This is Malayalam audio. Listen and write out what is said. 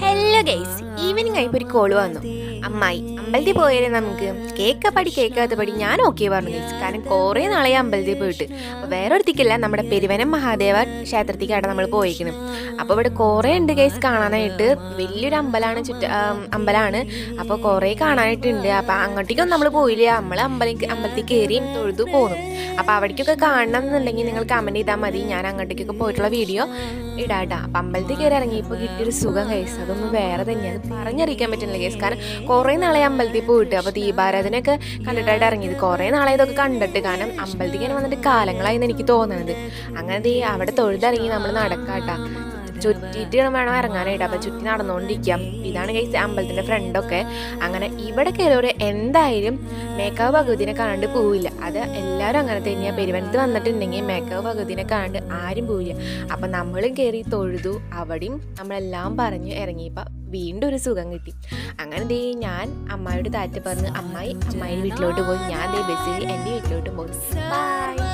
ഹലോ ഗൈസ്, ഈവനിങ് ആയപ്പോൾ ഒരു കോള് വന്നു. അമ്മായി അമ്പലത്തിൽ പോയാലേ നമുക്ക് കേക്കാത്ത പടി ഞാൻ ഓക്കെ പറഞ്ഞു ഗൈസ്. കാരണം കുറേ നാളെ അമ്പലത്തിൽ പോയിട്ട്. അപ്പോൾ വേറെ ഒരിക്കലല്ല, നമ്മുടെ പെരുവനം മഹാദേവ ക്ഷേത്രത്തിലേക്കാണ് നമ്മൾ പോയിരിക്കുന്നത്. അപ്പോൾ ഇവിടെ കുറേ ഉണ്ട് ഗൈസ് കാണാനായിട്ട്. വലിയൊരു അമ്പലമാണ്. അപ്പോൾ കുറേ കാണാനായിട്ടുണ്ട്. അപ്പോൾ അങ്ങോട്ടേക്കൊന്നും നമ്മൾ പോയില്ല. നമ്മൾ അമ്പലത്തിൽ കയറിയും തൊഴുതു പോന്നു. അപ്പോൾ അവിടേക്കൊക്കെ കാണണം എന്നുണ്ടെങ്കിൽ നിങ്ങൾ കമൻറ്റ് ചെയ്താൽ മതി. ഞാൻ അങ്ങോട്ടേക്കൊക്കെ പോയിട്ടുള്ള വീഡിയോ ഇടാട്ടാ. അപ്പം അമ്പലത്തിൽ കയറി ഇറങ്ങിയപ്പോൾ കിട്ടിയൊരു സുഖം ഗൈസ്, അതൊന്നും വേറെ തന്നെയാണ്, പറഞ്ഞറിയിക്കാൻ പറ്റുന്നില്ല ഗൈസ്. കാരണം കുറേ നാളെ അമ്പലത്തിൽ പോയിട്ട്. അപ്പോൾ ദീപാരാധനയൊക്കെ കണ്ടിട്ടായിട്ട് ഇറങ്ങിയത്. കുറേ നാളെ ഇതൊക്കെ കണ്ടിട്ട്. കാരണം അമ്പലത്തിൽ ഇങ്ങനെ വന്നിട്ട് കാലങ്ങളായെന്ന് എനിക്ക് തോന്നുന്നത്. അങ്ങനെ അവിടെ തൊഴുതിറങ്ങി നമ്മൾ നടക്കാട്ടാ. ചുറ്റിയിട്ട് വേണം ഇറങ്ങാനായിട്ട്. അപ്പം ചുറ്റി നടന്നുകൊണ്ടിരിക്കാം. ഇതാണ് ഗൈസ് അമ്പലത്തിൻ്റെ ഫ്രണ്ടൊക്കെ. അങ്ങനെ ഇവിടെ കയറിയവർ എന്തായാലും മേക്കാവ് ഭഗവതിനെ കാണാണ്ട് പോവില്ല. അത് എല്ലാവരും അങ്ങനെ തന്നെയാണ്. പെരുവനത്ത് വന്നിട്ടുണ്ടെങ്കിൽ മേക്കാവ് ഭഗവതിനെ കാണാണ്ട് ആരും പോവില്ല. അപ്പം നമ്മളും കയറി തൊഴുതു. അവിടെയും നമ്മളെല്ലാം പറഞ്ഞ് ഇറങ്ങിയപ്പോൾ വീണ്ടും ഒരു സുഖം കിട്ടി. അങ്ങനെ ഞാൻ അമ്മായിയോട് താറ്റ പറഞ്ഞ് അമ്മായി വീട്ടിലോട്ട് പോയി. ഞാൻ ബസ്സിൽ എൻ്റെ വീട്ടിലോട്ട് പോയി. ബൈ.